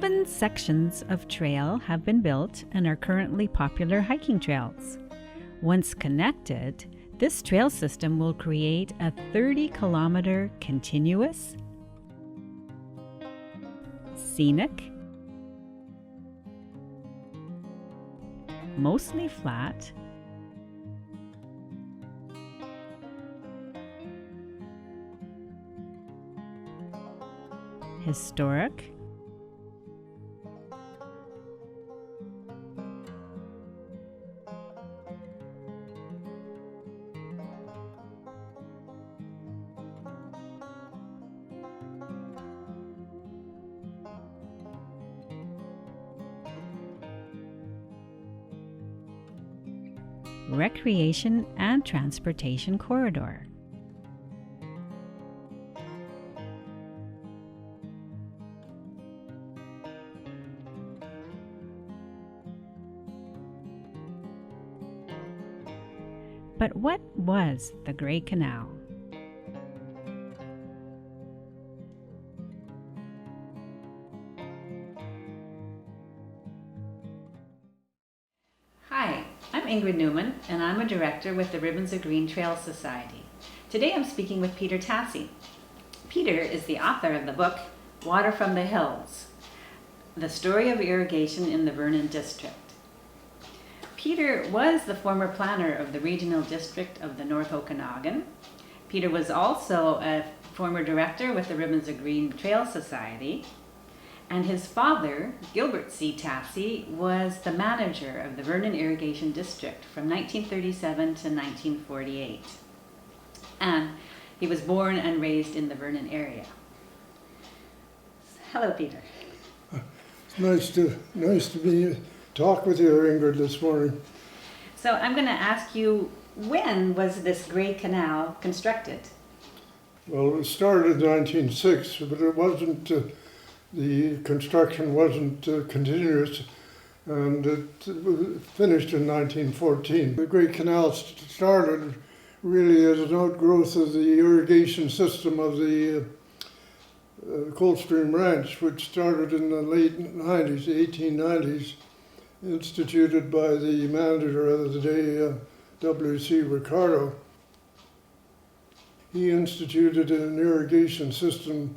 7 sections of trail have been built and are currently popular hiking trails. Once connected, this trail system will create a 30-kilometer continuous, scenic, mostly flat, historic, recreation and transportation corridor. But what was the Great Canal? Hi, I'm Ingrid Newman, and I'm a director with the Ribbons of Green Trails Society. Today I'm speaking with Peter Tassie. Peter is the author of the book, Water from the Hills, the story of irrigation in the Vernon District. Peter was the former planner of the Regional District of the North Okanagan. Peter was also a former director with the Ribbons of Green Trails Society. And his father, Gilbert C. Tassie, was the manager of the Vernon Irrigation District from 1937 to 1948. And he was born and raised in the Vernon area. Hello, Peter. It's nice to talk with you, Ingrid, this morning. So I'm going to ask you, when was this Great Canal constructed? Well, it started in 1906, but it wasn't. The construction wasn't continuous, and it finished in 1914. The Great Canal started really as an outgrowth of the irrigation system of the Coldstream Ranch, which started in the late 90s, the 1890s, instituted by the manager of the day, W.C. Ricardo. He instituted an irrigation system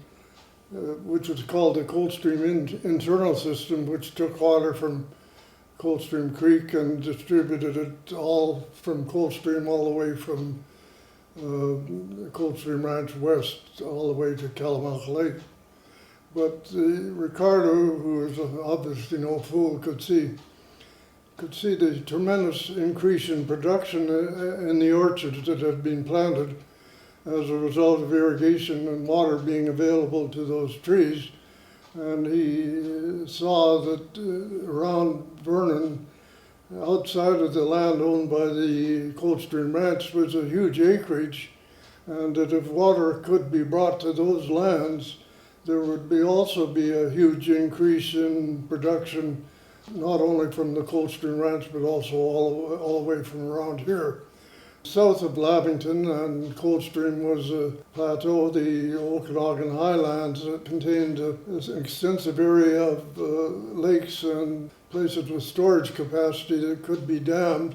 which was called the Coldstream Internal System, which took water from Coldstream Creek and distributed it all from Coldstream all the way from Coldstream Ranch west all the way to Kalamalka Lake. But Ricardo, who was obviously no fool, could see the tremendous increase in production in the orchards that had been planted as a result of irrigation and water being available to those trees. And he saw that around Vernon, outside of the land owned by the Coldstream Ranch, was a huge acreage, and that if water could be brought to those lands, there would also be a huge increase in production, not only from the Coldstream Ranch, but also all the way from around here. South of Lavington and Coldstream was a plateau, the Okanagan Highlands, that contained an extensive area of lakes and places with storage capacity that could be dammed,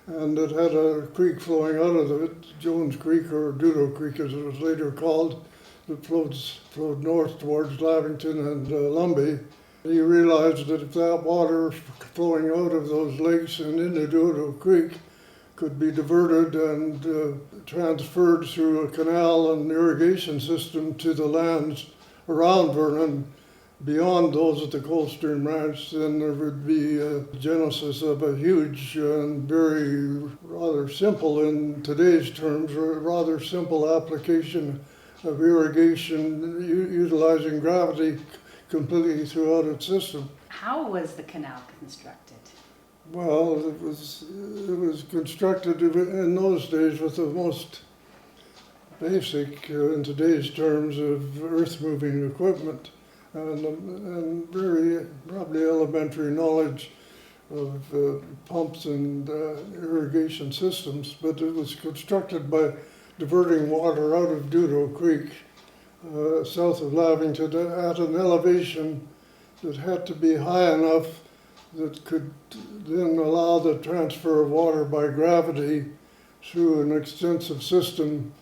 and it had a creek flowing out of it, Jones Creek, or Dudo Creek as it was later called, that flowed north towards Lavington and Lumbee. He realized that if that water flowing out of those lakes and into Dudo Creek could be diverted and transferred through a canal and irrigation system to the lands around Vernon, beyond those at the Coldstream Ranch, then there would be a genesis of a huge and very rather simple, in today's terms, rather simple application of irrigation utilizing gravity completely throughout its system. How was the canal constructed? Well, it was constructed in those days with the most basic, in today's terms, of earth-moving equipment and very probably elementary knowledge of pumps and irrigation systems. But it was constructed by diverting water out of Dudo Creek, south of Lavington, at an elevation that had to be high enough that could then allow the transfer of water by gravity through an extensive system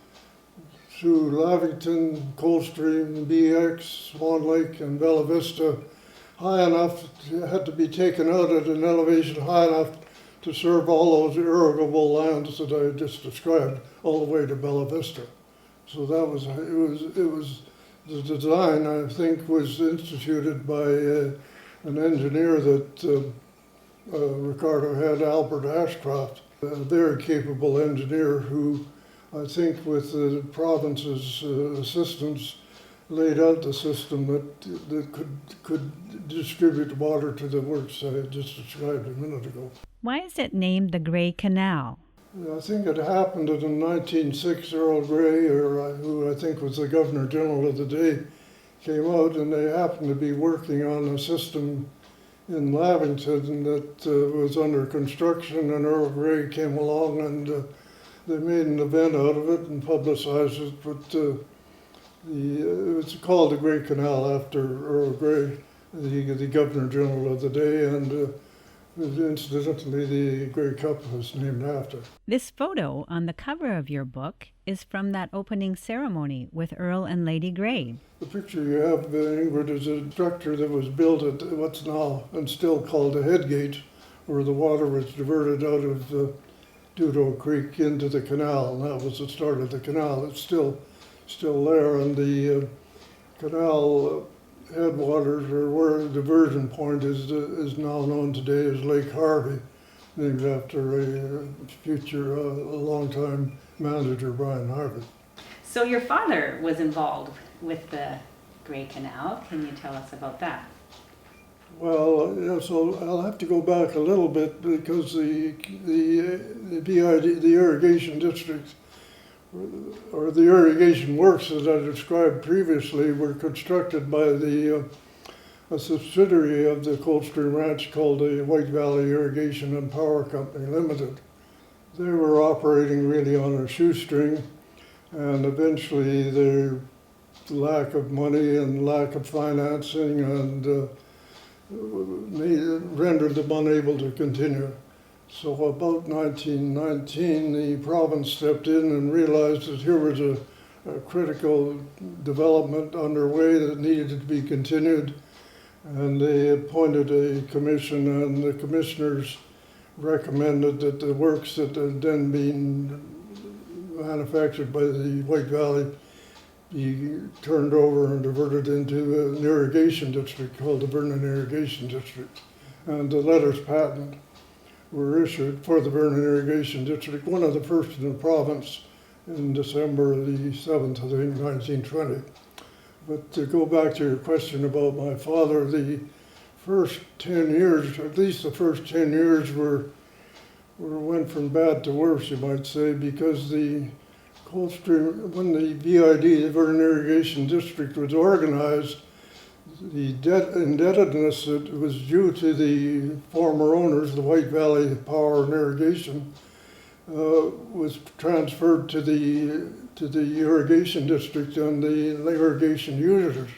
through Lavington, Coldstream, BX, Swan Lake, and Bella Vista, high enough, it had to be taken out at an elevation high enough to serve all those irrigable lands that I just described, all the way to Bella Vista. So that was, it was the design, I think, was instituted by an engineer that Ricardo had, Albert Ashcroft, a very capable engineer who, I think, with the province's assistance, laid out the system that could distribute water to the works I just described a minute ago. Why is it named the Grey Canal? I think it happened that in 1906, Earl Grey, who I think was the Governor General of the day, came out, and they happened to be working on a system in Lavington that was under construction, and Earl Grey came along and they made an event out of it and publicized it, but it was called the Grey Canal after Earl Grey, the Governor General of the day, and incidentally the Grey Cup was named after. This photo on the cover of your book is from that opening ceremony with Earl and Lady Grey. The picture you have, Ingrid, is a structure that was built at what's now and still called the Headgate, where the water was diverted out of Dudo Creek into the canal, and that was the start of the canal. It's still there, and the canal headwaters, or where the diversion point is now known today as Lake Harvey, named after a future, long-time manager, Brian Harvey. So your father was involved with the Grey Canal. Can you tell us about that? Well, yeah, so I'll have to go back a little bit because the BID, the irrigation districts, or the irrigation works as I described previously, were constructed by a subsidiary of the Coldstream Ranch called the White Valley Irrigation and Power Company Limited. They were operating really on a shoestring, and eventually their lack of money and lack of financing and rendered them unable to continue. So about 1919, the province stepped in and realized that here was a critical development underway that needed to be continued, and they appointed a commission, and the commissioners recommended that the works that had then been manufactured by the White Valley be turned over and diverted into an irrigation district called the Vernon Irrigation District. And the letters patent were issued for the Vernon Irrigation District, one of the first in the province, in December the 7th, I think, 1920. But to go back to your question about my father, the first 10 years, at least the first 10 years went from bad to worse, you might say, because the Coldstream, when the VID, the Vernon Irrigation District, was organized, the indebtedness that was due to the former owners, the White Valley Power and Irrigation, was transferred to the irrigation district and the irrigation users,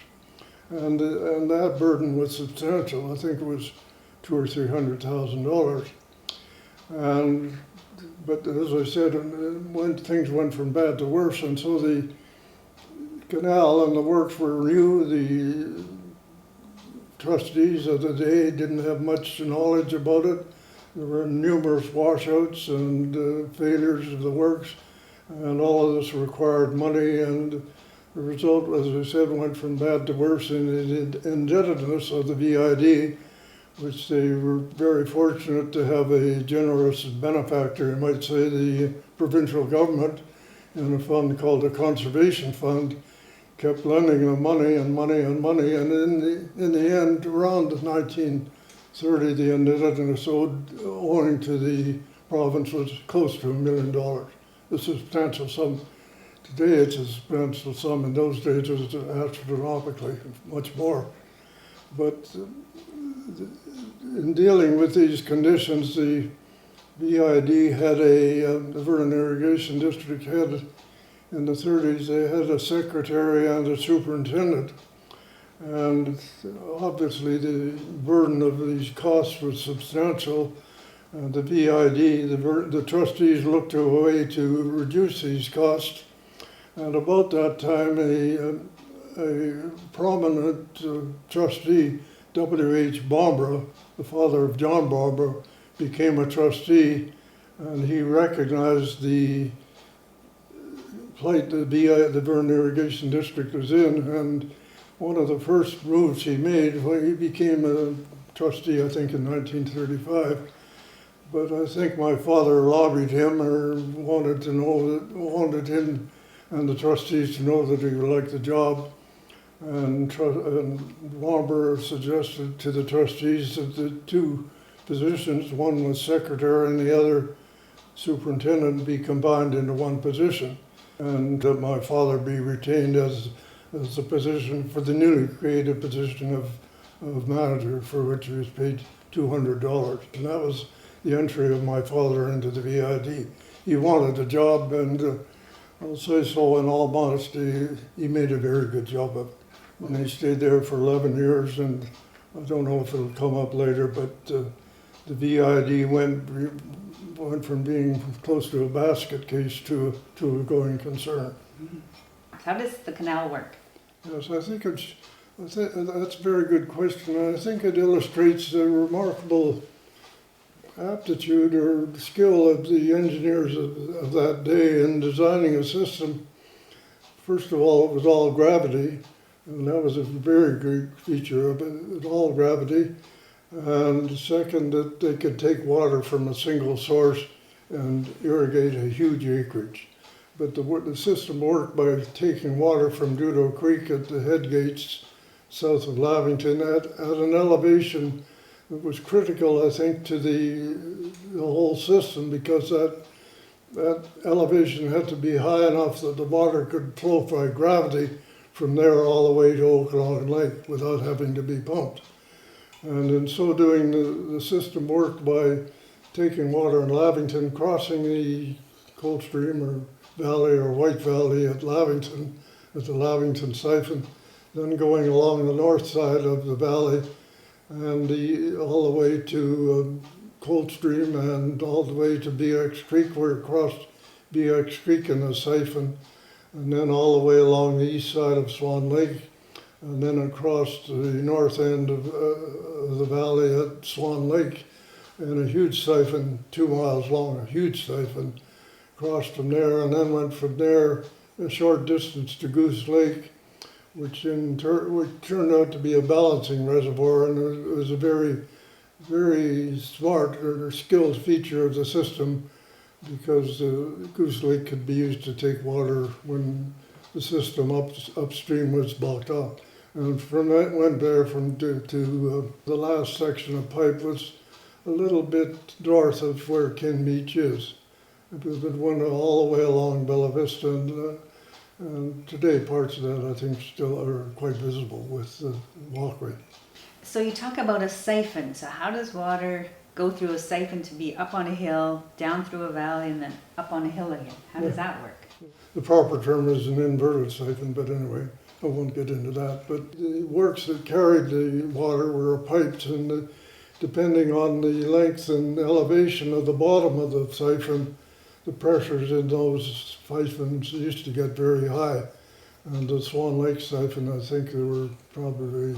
and that burden was substantial. I think it was $200,000 or $300,000, but as I said, when things went from bad to worse, and so the canal and the works were new. The trustees of the day didn't have much knowledge about it. There were numerous washouts and failures of the works, and all of this required money, and the result, as I said, went from bad to worse in the indebtedness of the VID, which they were very fortunate to have a generous benefactor, you might say, the provincial government, in a fund called the Conservation Fund, kept lending them money and money and money, and in the end, around 1930, the indebtedness owing to the province was close to $1 million. A substantial sum. Today it's a substantial sum. In those days it was astronomically much more. But in dealing with these conditions, the VID had the Vernon Irrigation District had, in the 30s, they had a secretary and a superintendent. And obviously the burden of these costs was substantial. The VID, the trustees looked to a way to reduce these costs. And about that time, a prominent trustee, W.H. Barbara, the father of John Barbara, became a trustee, and he recognized the plight the Verne Irrigation District was in, and one of the first moves he made, well, he became a trustee, I think, in 1935. But I think my father lobbied him, or wanted him and the trustees to know that he would like the job. And Barber suggested to the trustees that the two positions, one was secretary and the other superintendent, be combined into one position. And that my father be retained as a position for the newly created position of manager, for which he was paid $200. And that was the entry of my father into the VID. He wanted a job, and I'll say so in all modesty, he made a very good job of it. And he stayed there for 11 years, and I don't know if it'll come up later, but the VID went from being close to a basket case to a going concern. How does the canal work? Yes, I think that's a very good question. And I think it illustrates the remarkable aptitude or skill of the engineers of that day in designing a system. First of all, it was all gravity, and that was a very great feature of it. It was all gravity. And second, that they could take water from a single source and irrigate a huge acreage. But the system worked by taking water from Dudo Creek at the head gates south of Lavington at an elevation that was critical, I think, to the whole system, because that elevation had to be high enough that the water could flow by gravity from there all the way to Okanagan Lake without having to be pumped. And in so doing, the system worked by taking water in Lavington, crossing the Cold Stream or Valley or White Valley at Lavington, at the Lavington siphon, then going along the north side of the valley and all the way to Cold Stream and all the way to BX Creek, where it crossed BX Creek in a siphon, and then all the way along the east side of Swan Lake, and then across to the north end of the valley at Swan Lake in a huge siphon, 2 miles long, a huge siphon, crossed from there, and then went from there a short distance to Goose Lake, which turned out to be a balancing reservoir, and it was a very, very smart or skilled feature of the system, because Goose Lake could be used to take water when the system upstream was blocked off. And from that went there to the last section of pipe was a little bit north of where Kin Beach is. It went all the way along Bella Vista, and today parts of that I think still are quite visible with the walkway. So you talk about a siphon. So how does water go through a siphon to be up on a hill, down through a valley, and then up on a hill again? How does that work? The proper term is an inverted siphon, but anyway, I won't get into that. But the works that carried the water were pipes, and depending on the length and elevation of the bottom of the siphon, the pressures in those siphons used to get very high. And the Swan Lake siphon, I think there were probably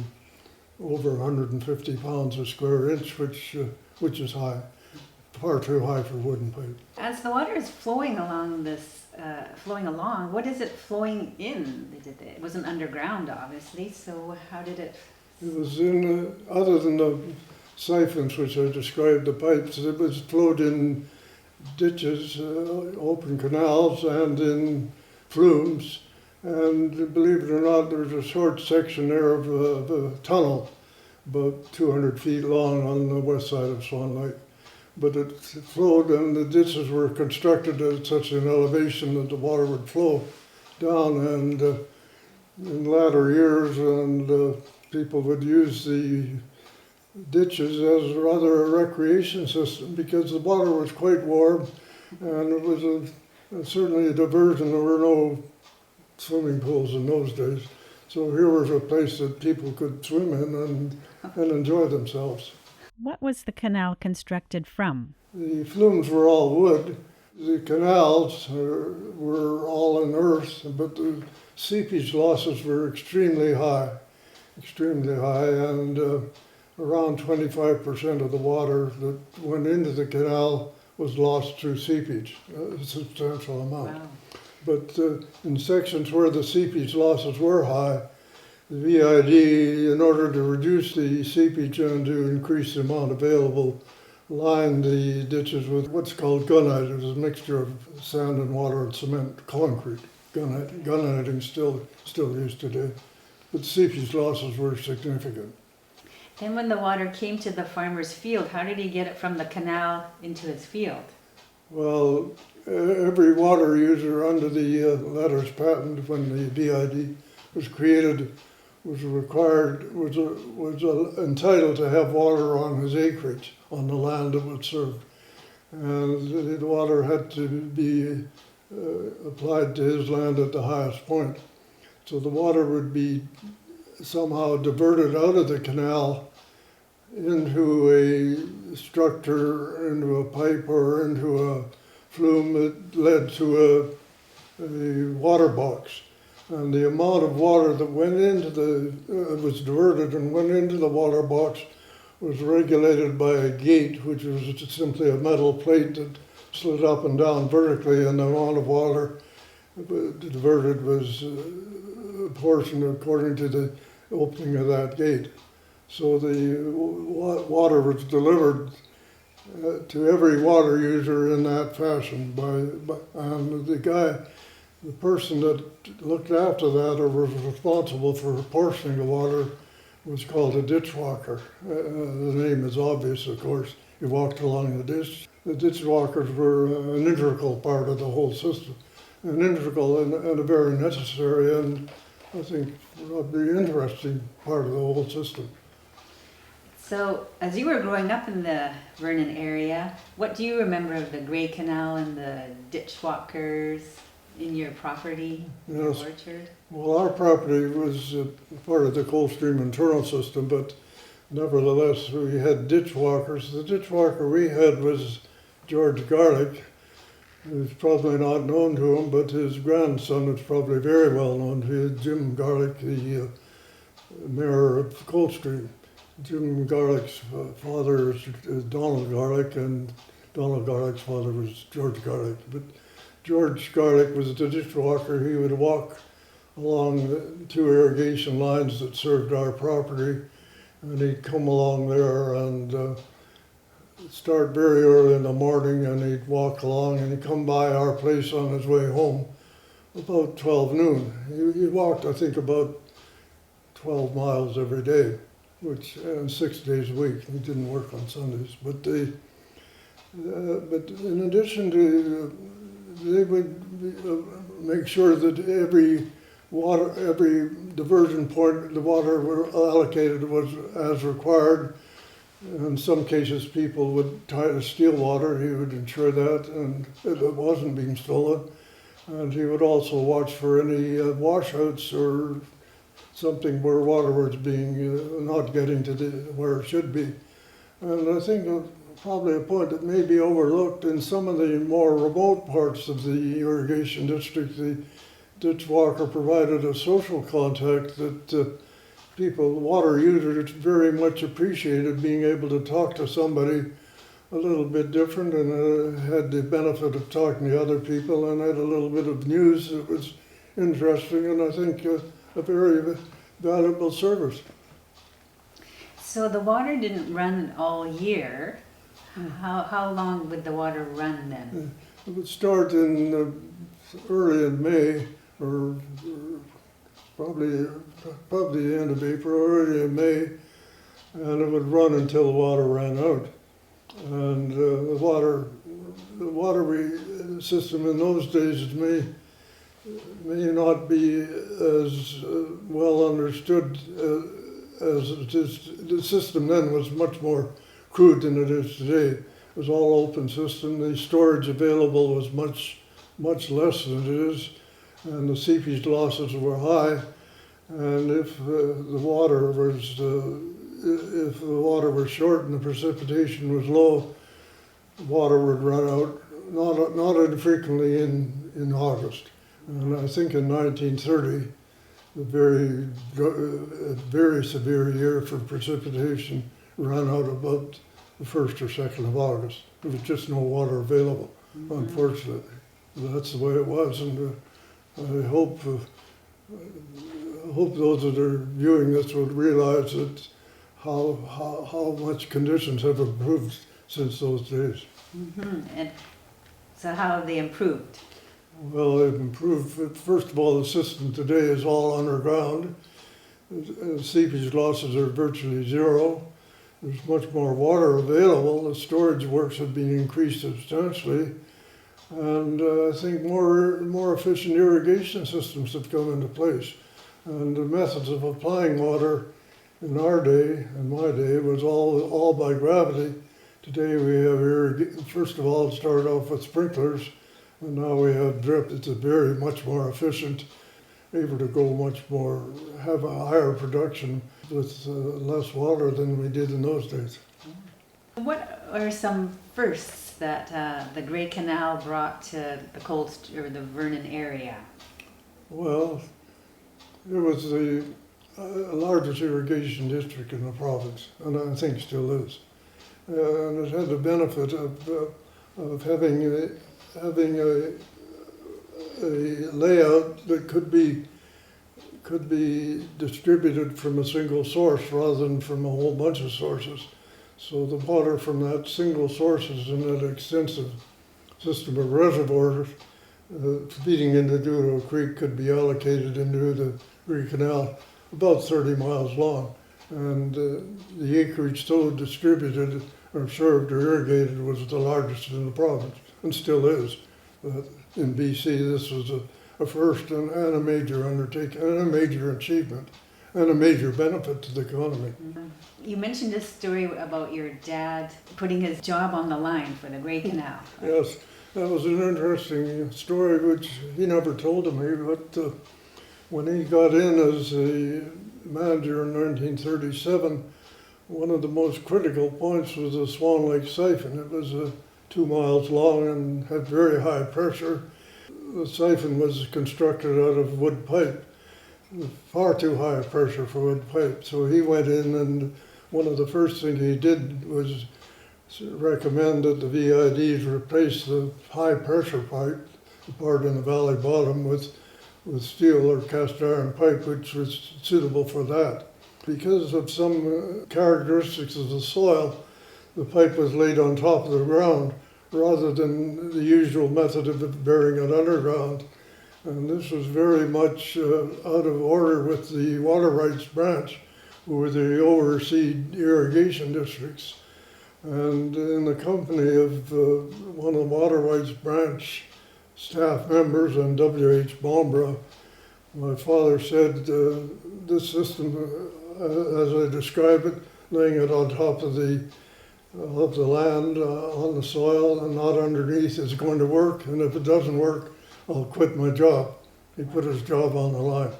over 150 pounds a square inch, which is high, far too high for wooden pipe. As the water is flowing along what is it flowing in? It wasn't underground, obviously, so how did it? It was in, other than the siphons, which I described, the pipes, it was flowed in ditches, open canals, and in flumes. And believe it or not, there's a short section there of a tunnel, about 200 feet long on the west side of Swan Lake. But it flowed, and the ditches were constructed at such an elevation that the water would flow down. And in latter years, people would use the ditches as rather a recreation system, because the water was quite warm, and it was certainly a diversion. There were no swimming pools in those days, So here was a place that people could swim in and enjoy themselves. What was the canal constructed from? The flumes were all wood. The canals were all in earth, but the seepage losses were extremely high, and around 25% of the water that went into the canal was lost through seepage, a substantial amount. Wow. But in sections where the seepage losses were high, the VID, in order to reduce the seepage and to increase the amount available, lined the ditches with what's called gunite. It was a mixture of sand and water and cement, concrete. Gunite still used today. But seepage losses were significant. Then when the water came to the farmer's field, how did he get it from the canal into his field? Well, every water user under the letters patent, when the VID was created, was entitled to have water on his acreage, on the land that was served. And the water had to be applied to his land at the highest point. So the water would be somehow diverted out of the canal into a structure, into a pipe, or into a flume that led to a water box. And the amount of water that went into was diverted and went into the water box was regulated by a gate, which was simply a metal plate that slid up and down vertically, and the amount of water diverted was apportioned according to the opening of that gate. So the water was delivered to every water user in that fashion and the person that looked after that or was responsible for apportioning the water was called a ditch walker. The name is obvious, of course. He walked along the ditch. The ditch walkers were an integral part of the whole system, an integral and a very necessary and I think probably interesting part of the whole system. So, as you were growing up in the Vernon area, what do you remember of the Grey Canal and the ditch walkers in your property, your orchard? Well, our property was part of the Coldstream internal system, but nevertheless, we had ditch walkers. The ditch walker we had was George Garlick, who's probably not known to him, but his grandson is probably very well known to you, Jim Garlick, the mayor of Coldstream. Jim Garlick's father is Donald Garlick, and Donald Garlick's father was George Garlick. But George Garlick was the ditch walker. He would walk along the two irrigation lines that served our property, and he'd come along there and start very early in the morning, and he'd walk along, and he'd come by our place on his way home about 12 noon. He walked, I think, about 12 miles every day, which 6 days a week. He didn't work on Sundays, but in addition to, they would make sure that every diversion point, the water were allocated was as required. In some cases, people would try to steal water. He would ensure that, and it wasn't being stolen. And he would also watch for any washouts or something where water was being not getting to where it should be. And I think probably a point that may be overlooked in some of the more remote parts of the irrigation district, the ditch walker provided a social contact that people, water users, very much appreciated being able to talk to somebody a little bit different and had the benefit of talking to other people and had a little bit of news that was interesting and I think a very valuable service. So the water didn't run all year. How long would the water run then? It would start early in May, or probably the end of April, early in May, and it would run until the water ran out. And the water system in those days may not be as well understood as it is. The system then was much more crude than it is today. It was all open system. The storage available was much less than it is, and the seepage losses were high. and if the water was short and the precipitation was low, water would run out, not infrequently in August. And I think in 1930, a very severe year for precipitation ran out about the 1st or 2nd of August. There was just no water available, unfortunately. That's the way it was, and I hope those that are viewing this would realize that how much conditions have improved since those days. And so how have they improved? Well, they've improved. First of all, the system today is all underground. Seepage losses are virtually zero. There's much more water available. The storage works have been increased substantially. And I think more efficient irrigation systems have come into place. And the methods of applying water in our day, in my day, was all by gravity. Today we have first of all, it started off with sprinklers, and now we have drip. It's very much more efficient, able to go much more, have a higher production with less water than we did in those days. What are some firsts that the Great Canal brought to the Vernon area? Well, it was the largest irrigation district in the province, and I think still is. And it had the benefit of having a layout that could be distributed from a single source rather than from a whole bunch of sources. So the water from that single sources in that extensive system of reservoirs feeding into Doodle Creek could be allocated into the Great Canal, about 30 miles long. And the acreage so distributed or served or irrigated was the largest in the province, and still is. In BC, this was a first and a major undertaking, and a major achievement, and a major benefit to the economy. You mentioned a story about your dad putting his job on the line for the Great Canal. Yes, that was an interesting story which he never told to me, but when he got in as a manager in 1937, one of the most critical points was the Swan Lake siphon. It was 2 miles long and had very high pressure. The siphon was constructed out of wood pipe, far too high pressure for wood pipe. So he went in, and one of the first things he did was recommend that the VIDs replace the high pressure pipe, the part in the valley bottom, with steel or cast iron pipe, which was suitable for that. Because of some characteristics of the soil, the pipe was laid on top of the ground rather than the usual method of burying it underground. And this was very much out of order with the water rights branch, who were the overseed irrigation districts. And in the company of one of the water rights branch staff members and W.H. Bombra, my father said this system, as I describe it, laying it on top of the land, on the soil and not underneath, is going to work, and if it doesn't work, I'll quit my job. He put his job on the line.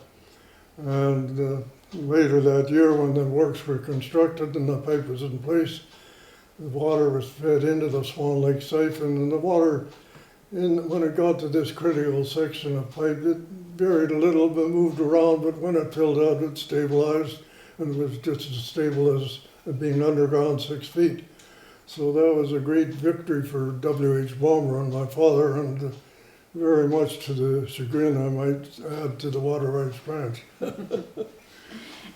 And later that year, when the works were constructed and the pipe was in place, the water was fed into the Swan Lake siphon, and the water, when it got to this critical section of pipe, it varied a little bit, moved around, but when it filled out, it stabilized, and it was just as stable as being underground 6 feet. So that was a great victory for W.H. Balmer and my father, and very much to the chagrin, I might add, to the water rights branch.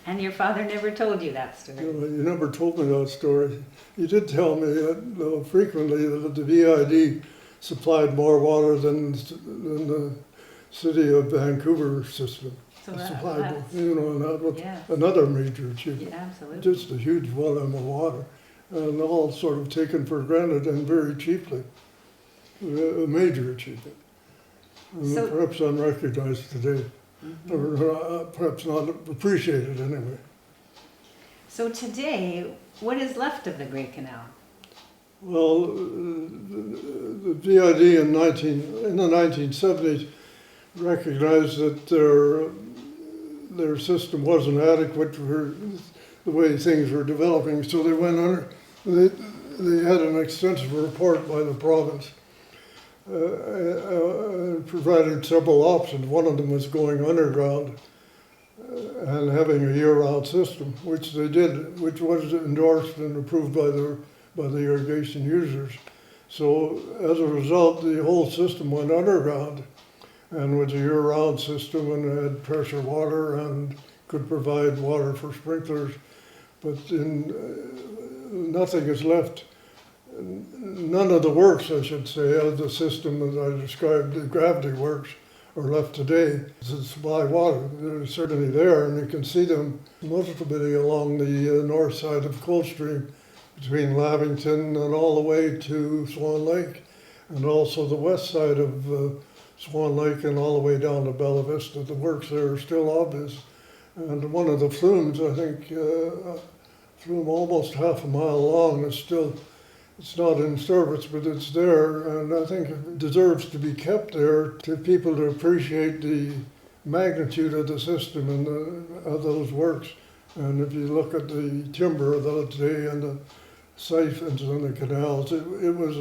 And your father never told you that story? You never told me that story. He did tell me that, frequently that the VID supplied more water than the city of Vancouver system. So Supplied, and that was another major achievement. Yeah, absolutely. Just a huge volume of water, and all sort of taken for granted and very cheaply. A major achievement. And perhaps unrecognized today, or perhaps not appreciated anyway. So today, what is left of the Great Canal? Well, the VID in the 1970s recognized that their system wasn't adequate for the way things were developing, so they went under. They had an extensive report by the province, provided several options. One of them was going underground and having a year-round system, which they did, which was endorsed and approved by the irrigation users. So as a result, the whole system went underground and was a year-round system and had pressure water and could provide water for sprinklers. But nothing is left, none of the works, I should say, of the system that I described, the gravity works, are left today to supply water. They're certainly there, and you can see them multiply along the north side of Coldstream, between Lavington and all the way to Swan Lake, and also the west side of Swan Lake and all the way down to Bella Vista. The works there are still obvious. And one of the flumes, I think, flume almost half a mile long, is still, it's not in service, but it's there, and I think it deserves to be kept there to people to appreciate the magnitude of the system and of those works. And if you look at the timber of that day and the siphons and the canals, it was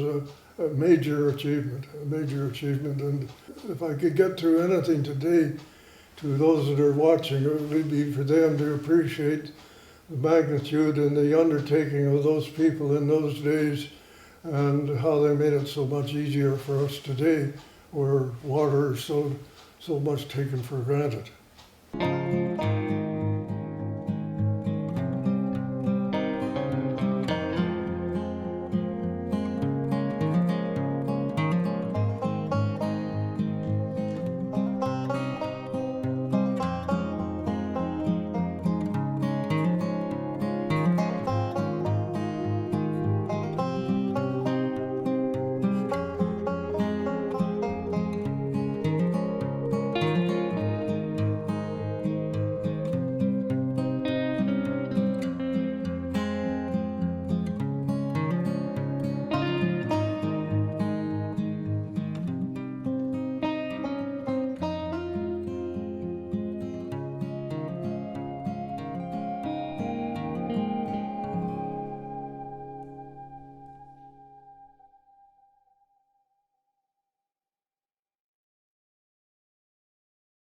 a major achievement, And if I could get to anything today, to those that are watching, it would be for them to appreciate the magnitude and the undertaking of those people in those days and how they made it so much easier for us today, where water is so much taken for granted.